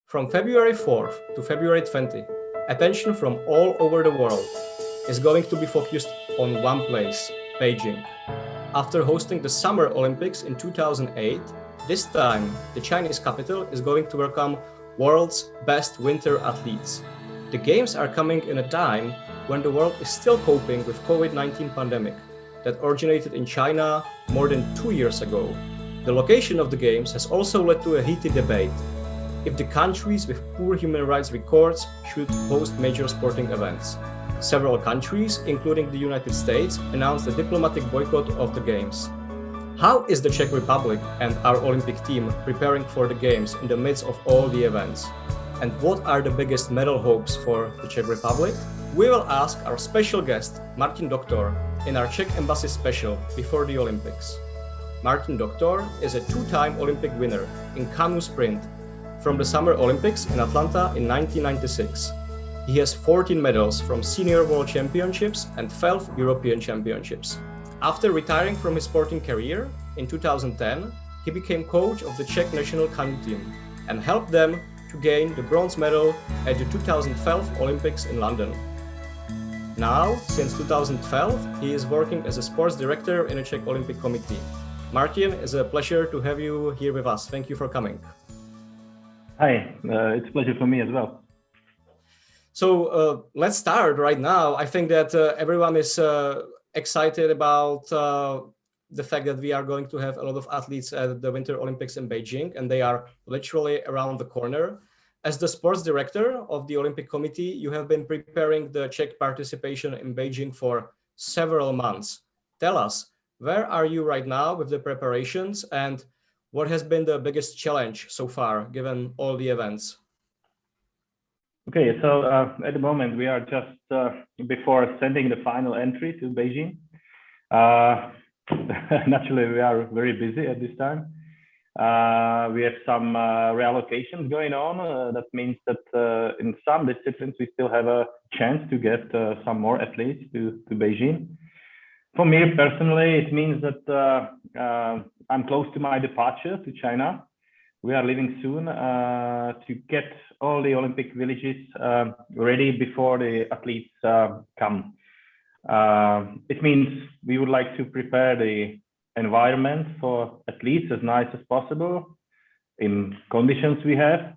From February 4th to February 20, attention from all over the world is going to be focused on one place, Beijing. After hosting the Summer Olympics in 2008, this time the Chinese capital is going to welcome world's best winter athletes. The games are coming in a time when the world is still coping with COVID-19 pandemic that originated in China more than 2 years ago. The location of the games has also led to a heated debate if the countries with poor human rights records should host major sporting events. Several countries, including the United States, announced a diplomatic boycott of the games. How is the Czech Republic and our Olympic team preparing for the games in the midst of all the events? And what are the biggest medal hopes for the Czech Republic? We will ask our special guest, Martin Doktor, in our Czech Embassy special before the Olympics. Martin Doktor is a two-time Olympic winner in canoe sprint from the Summer Olympics in Atlanta in 1996. He has 14 medals from Senior World Championships and 12 European Championships. After retiring from his sporting career in 2010, he became coach of the Czech national canoe team and helped them to gain the bronze medal at the 2012 Olympics in London. Now, since 2012, he is working as a sports director in the Czech Olympic Committee. Martin, it's a pleasure to have you here with us. Thank you for coming. Hi, it's a pleasure for me as well. So let's start right now. I think that everyone is excited about the fact that we are going to have a lot of athletes at the Winter Olympics in Beijing, and they are literally around the corner. As the sports director of the Olympic Committee, you have been preparing the Czech participation in Beijing for several months. Tell us, where are you right now with the preparations, and what has been the biggest challenge so far, given all the events? Okay, so at the moment we are just before sending the final entry to Beijing. Naturally, we are very busy at this time. We have some reallocations going on. That means that in some disciplines we still have a chance to get some more athletes to Beijing. For me personally, it means that I'm close to my departure to China. We are leaving soon to get all the Olympic villages ready before the athletes come. It means we would like to prepare the environment for athletes as nice as possible in conditions we have.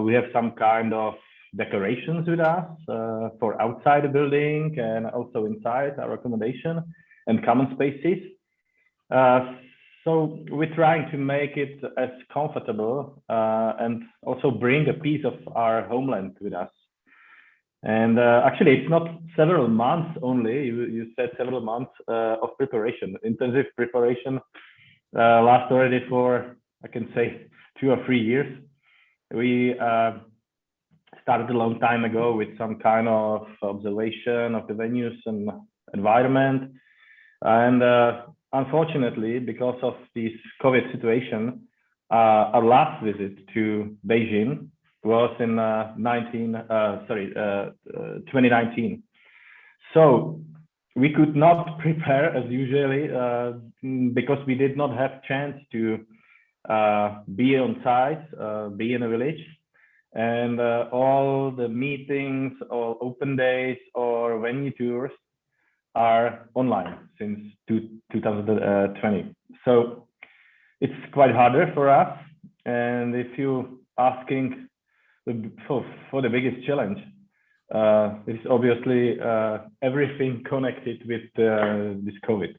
We have some kind of decorations with us for outside the building and also inside our accommodation and common spaces. So we're trying to make it as comfortable and also bring a piece of our homeland with us. And actually, it's not several months only. You said several months of preparation. Intensive preparation lasts already for, I can say, 2 or 3 years. We started a long time ago with some kind of observation of the venues and environment. And unfortunately, because of this COVID situation, our last visit to Beijing was in 2019. So we could not prepare as usually because we did not have chance to be on site, be in a village. And all the meetings or open days or venue tours are online since 2020. So it's quite harder for us. And if you're asking for the biggest challenge, it's obviously everything connected with this COVID,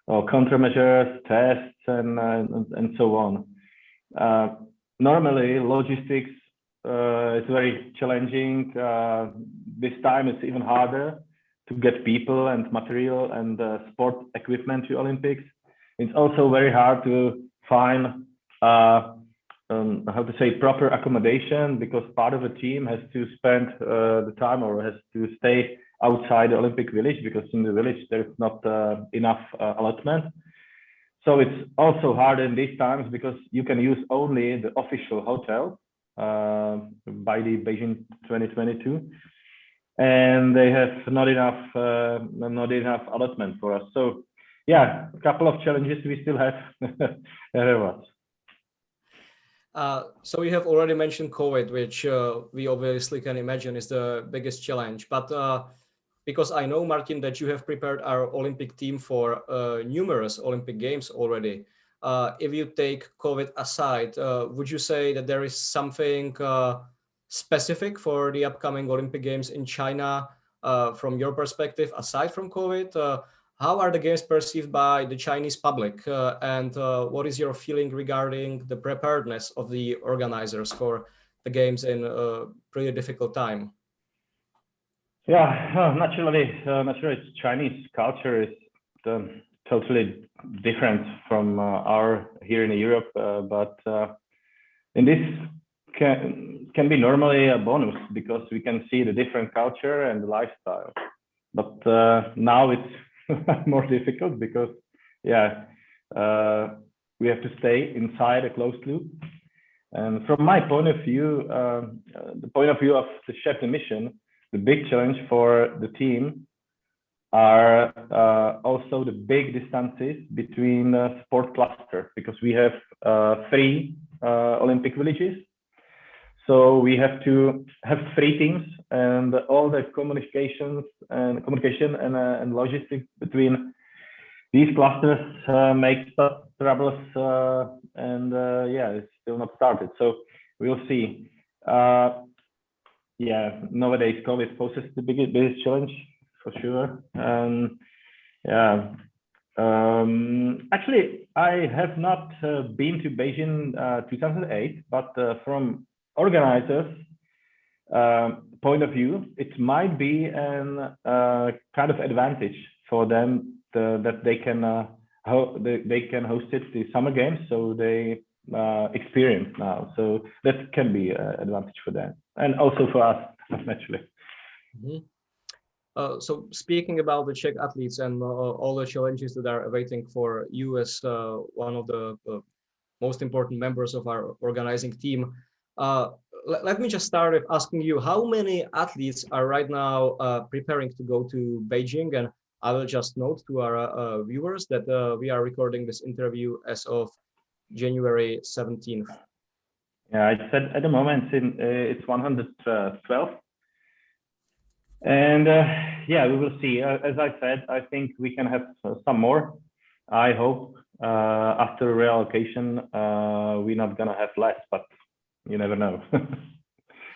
or countermeasures, tests, and so on. Normally, logistics is very challenging. This time it's even harder to get people and material and sport equipment to Olympics. It's also very hard to find proper accommodation, because part of the team has to spend the time or has to stay outside the Olympic village, because in the village there's not enough allotment. So it's also hard in these times because you can use only the official hotel by the Beijing 2022, and they have not enough allotment for us. So yeah, a couple of challenges we still have ahead of us. So you have already mentioned COVID, which we obviously can imagine is the biggest challenge. But because I know, Martin, that you have prepared our Olympic team for numerous Olympic Games already. If you take COVID aside, would you say that there is something specific for the upcoming Olympic Games in China from your perspective, aside from COVID? How are the games perceived by the Chinese public? And what is your feeling regarding the preparedness of the organizers for the games in a pretty difficult time? Yeah, naturally, Chinese culture is totally different from our here in Europe, but in this can be normally a bonus because we can see the different culture and lifestyle. But now it's more difficult because we have to stay inside a closed loop. And from my point of view, the point of view of the chef de mission, the big challenge for the team are also the big distances between sport clusters, because we have 3 Olympic villages. So we have to have 3 teams, and all the communication and logistics between these clusters makes troubles, and it's still not started. So we'll see. Nowadays COVID poses the biggest challenge for sure. Actually, I have not been to Beijing 2008, but from organizers' point of view, it might be an kind of advantage for them that they can host it the summer games, so they experience now. So that can be an advantage for them, and also for us, naturally. Mm-hmm. So speaking about the Czech athletes and all the challenges that are awaiting for you as one of the most important members of our organizing team, let me just start with asking you, how many athletes are right now preparing to go to Beijing? And I will just note to our viewers that we are recording this interview as of January 17th. Yeah, I said at the moment it's 112. And we will see. As I said, I think we can have some more. I hope after reallocation we're not gonna have less, but you never know.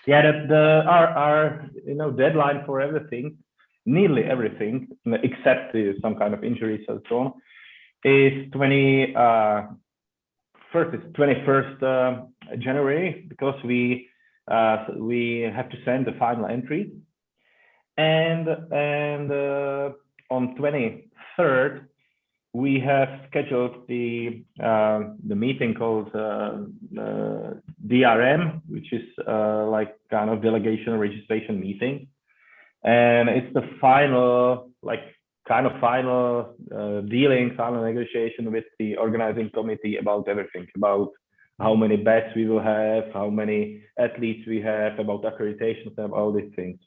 Our deadline for everything, nearly everything except some kind of injuries and so on, is 21st January, because we have to send the final entry. And on 23rd, we have scheduled the meeting called DRM, which is like kind of delegation registration meeting, and it's the final final negotiation with the organizing committee about everything, about how many bets we will have, how many athletes we have, about accreditations, and all these things.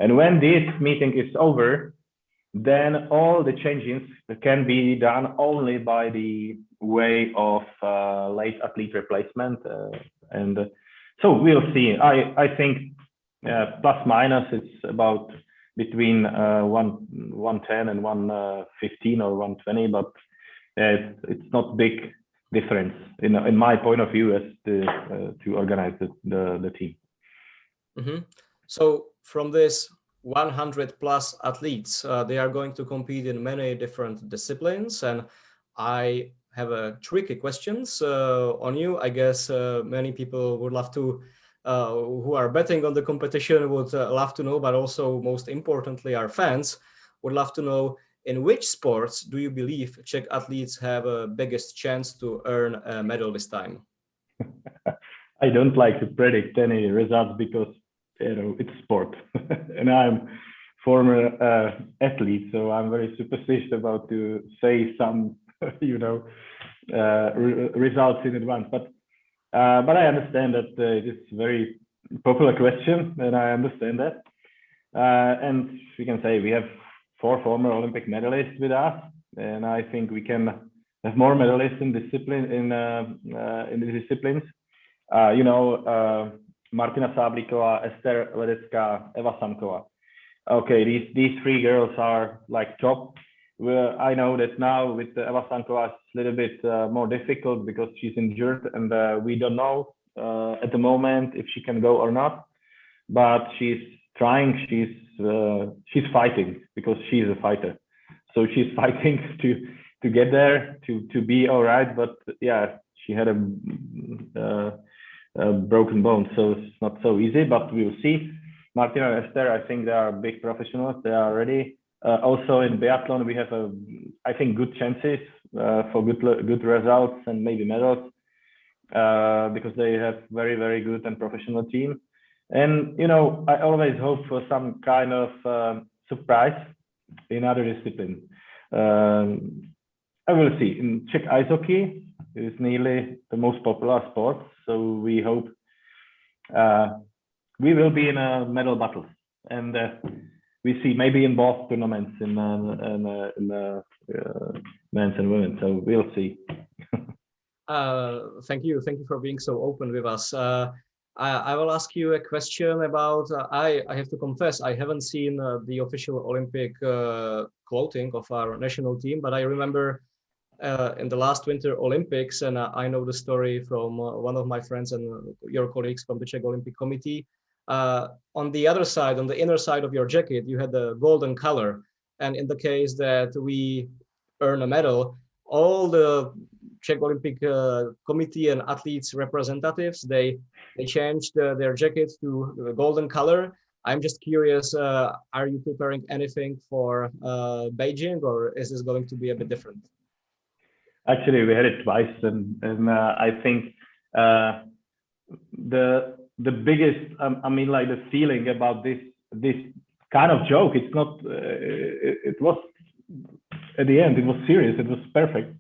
And when this meeting is over, then all the changes can be done only by the way of late athlete replacement. And so we'll see. I think plus minus it's about between 110 and 115 or 120, but it's not big difference in my point of view as to organize the team. Mm-hmm. So from this 100 plus athletes, they are going to compete in many different disciplines, and I have a tricky questions on you. I guess many people would love to, who are betting on the competition would love to know, but also most importantly, our fans would love to know, in which sports do you believe Czech athletes have a biggest chance to earn a medal this time? I don't like to predict any results because it's sport, and I'm former athlete, so I'm very superstitious about to say some results in advance. But I understand that it's a very popular question, and I understand that. And we can say we have 4 former Olympic medalists with us, and I think we can have more medalists in the disciplines. Martina Sáblíková, Ester Ledecká, Eva Samková. Okay, these three girls are like top. Well, I know that now with Eva Samková it's a little bit more difficult because she's injured, and we don't know at the moment if she can go or not. But she's trying. She's fighting because she's a fighter. So she's fighting to get there, to be all right. But yeah, she had a broken bone, so it's not so easy. But we'll see. Martina and Esther, I think they are big professionals. They are ready. Also in biathlon, we have I think good chances for good results and maybe medals because they have very, very good and professional team. And I always hope for some kind of surprise in other discipline. I will see. In Czech ice hockey is nearly the most popular sport, so we hope we will be in a medal battle, and we see maybe in both tournaments in men's and women. So we'll see. Thank you for being so open with us. I will ask you a question about. I have to confess I haven't seen the official Olympic clothing of our national team, but I remember in the last Winter Olympics, and I know the story from one of my friends and your colleagues from the Czech Olympic Committee. On the other side, on the inner side of your jacket, you had the golden color. And in the case that we earn a medal, all the Czech Olympic Committee and athletes representatives, they changed their jackets to the golden color. I'm just curious, are you preparing anything for Beijing, or is this going to be a bit different? Actually, we had it twice, and I think the biggest, like the feeling about this kind of joke, it's not, it was, at the end, it was serious, it was perfect.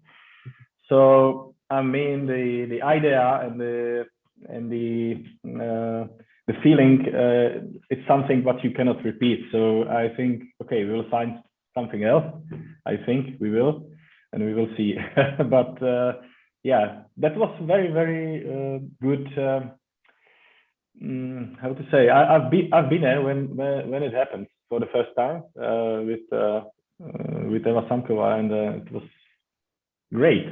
So, the idea and the feeling, it's something what you cannot repeat. So I think, okay, we will find something else. I think we will, and we will see. But yeah, that was very, very good. How to say? I've been there when it happened for the first time with Eva Samková, and it was great.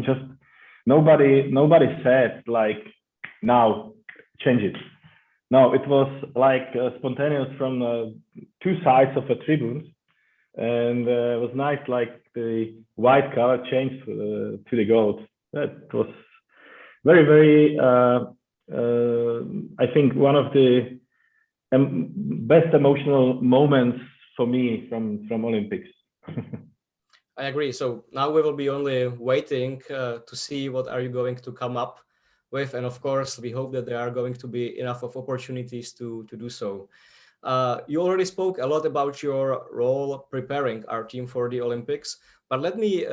Just nobody said like, now change it. No, it was like spontaneous from two sides of a tribune, and it was nice, like the white color changed to the gold. That was very, very I think one of the best emotional moments for me from Olympics. I agree. So now we will be only waiting to see what are you going to come up with, and of course we hope that there are going to be enough of opportunities to do so. You already spoke a lot about your role preparing our team for the Olympics, but let me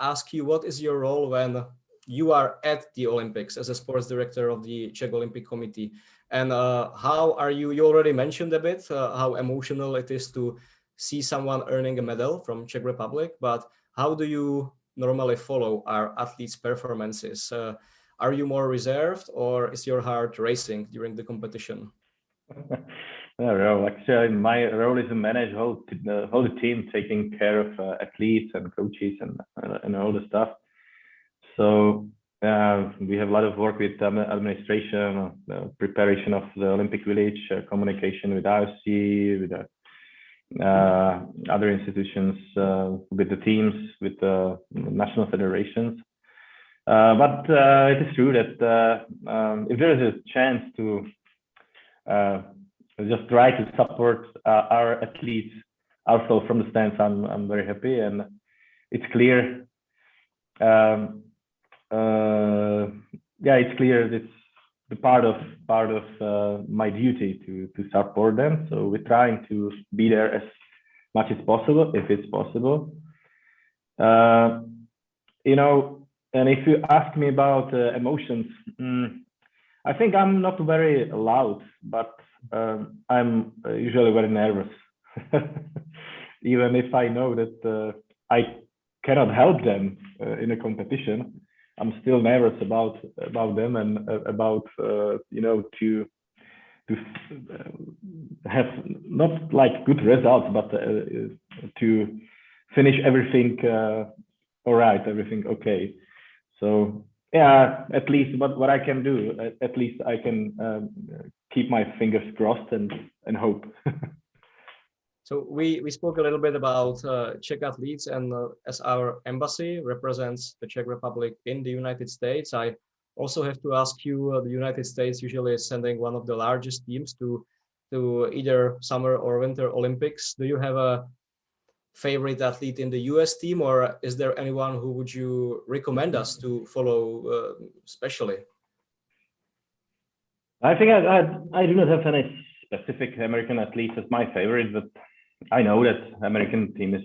ask you, what is your role when you are at the Olympics as a sports director of the Czech Olympic Committee? And how are you already mentioned a bit how emotional it is to see someone earning a medal from Czech Republic, but how do you normally follow our athletes' performances? Are you more reserved, or is your heart racing during the competition? No, actually, my role is to manage the whole team, taking care of athletes and coaches and all the stuff. So we have a lot of work with administration, preparation of the Olympic Village, communication with IOC, with other institutions, with the teams, with the national federations. But it is true that if there is a chance to just try to support our athletes also from the stands, I'm very happy, and it's clear. It's clear it's the part of my duty to support them. So we're trying to be there as much as possible, if it's possible. And if you ask me about emotions, I think I'm not very loud, but I'm usually very nervous. Even if I know that I cannot help them in a competition, I'm still nervous about them and about to have not like good results, but to finish everything all right, everything okay. So yeah, at least what I can do, at least I can keep my fingers crossed and hope. So we spoke a little bit about Czech athletes, and as our embassy represents the Czech Republic in the United States, I also have to ask you, the United States usually is sending one of the largest teams to either Summer or Winter Olympics. Do you have a favorite athlete in the US team, or is there anyone who would you recommend us to follow especially? I think I do not have any specific American athletes as my favorite, but I know that American team is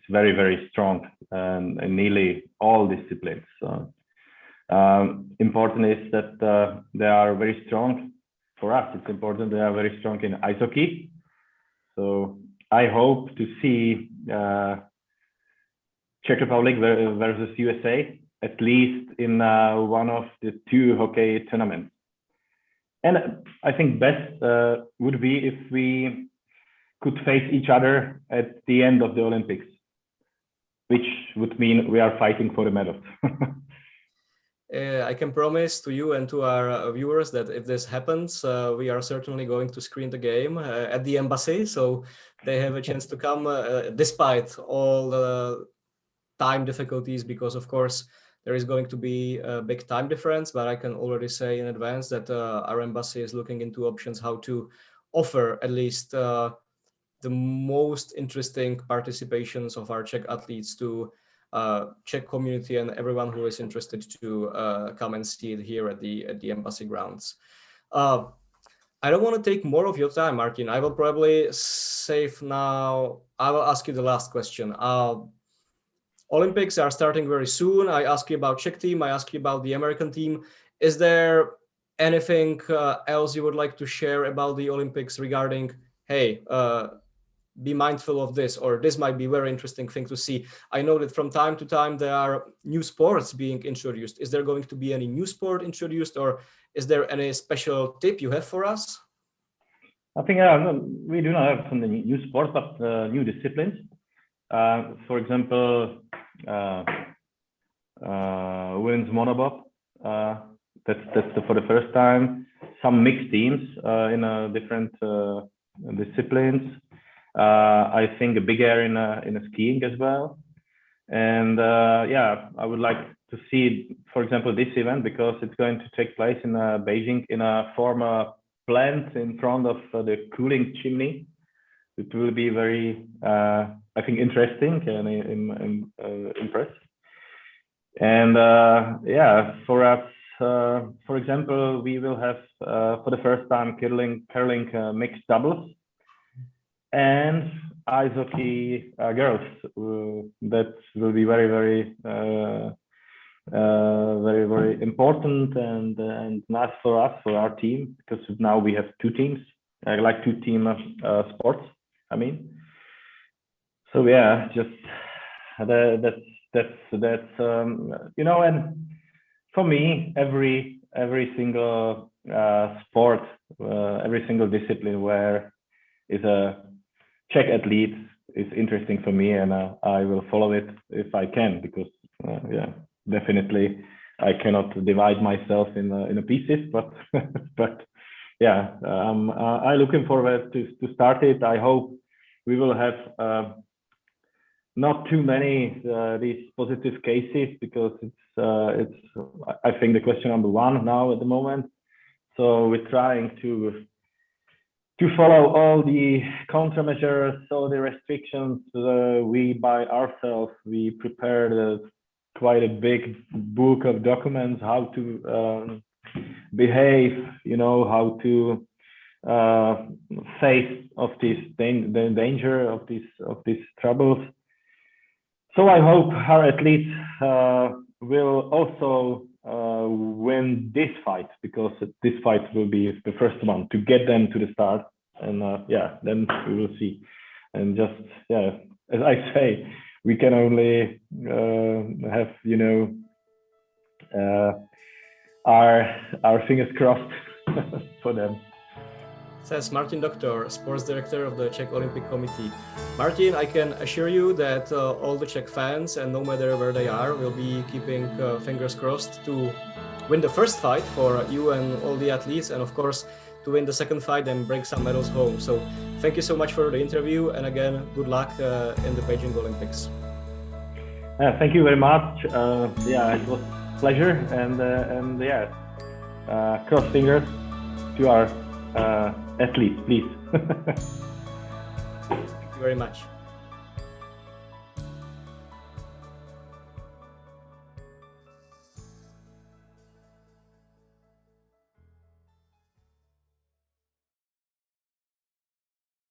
very, very strong in nearly all disciplines. So important is that they are very strong. For us, it's important they are very strong in ice hockey. So I hope to see Czech Republic versus USA, at least in one of the two hockey tournaments. And I think best would be if we could face each other at the end of the Olympics, which would mean we are fighting for the medals. I can promise to you and to our viewers that if this happens, we are certainly going to screen the game at the embassy, so they have a chance to come despite all the time difficulties, because of course there is going to be a big time difference, but I can already say in advance that our embassy is looking into options how to offer at least the most interesting participations of our Czech athletes to Czech community and everyone who is interested to come and see it here at the embassy grounds. I don't want to take more of your time, Martin. I will probably save now. I will ask you the last question. Olympics are starting very soon. I ask you about Czech team. I ask you about the American team. Is there anything else you would like to share about the Olympics regarding, hey, be mindful of this, or this might be a very interesting thing to see? I know that from time to time there are new sports being introduced. Is there going to be any new sport introduced, or is there any special tip you have for us? I think we do not have some new sports, but new disciplines. For example, women's monobob. That's for the first time. Some mixed teams in different disciplines. I think a big air in a skiing as well. And yeah, I would like to see, for example, this event, because it's going to take place in Beijing in a former plant in front of the cooling chimney. It will be very, I think, interesting and impressive. And yeah, for us, for example, we will have for the first time curling mixed doubles and ice hockey girls. That will be very, very, very important and nice for us, for our team, because now we have two teams, like two team sports. I mean, so yeah, just that's you know, and for me, every single sport, every single discipline where is a Czech athlete is interesting for me, and I will follow it if I can, because yeah, definitely I cannot divide myself in pieces, but but yeah, I'm looking forward to start it. I hope we will have not too many these positive cases, because it's I think the question number one now at the moment. So we're trying to follow all the countermeasures, all the restrictions. We by ourselves, we prepared quite a big book of documents, how to behave, you know, how to face of this the danger of these troubles. So I hope our athletes will also win this fight, because this fight will be the first one to get them to the start, and yeah, then we will see. And just yeah, as I say, we can only have, you know, our fingers crossed for them. Says Martin Doktor, sports director of the Czech Olympic Committee. Martin, I can assure you that all the Czech fans, and no matter where they are, will be keeping fingers crossed to win the first fight for you and all the athletes, and of course to win the second fight and bring some medals home. So thank you so much for the interview, and again, good luck in the Beijing Olympics. Thank you very much. Yeah, it was a pleasure, and yeah, cross fingers to our athletes, please. Thank you very much.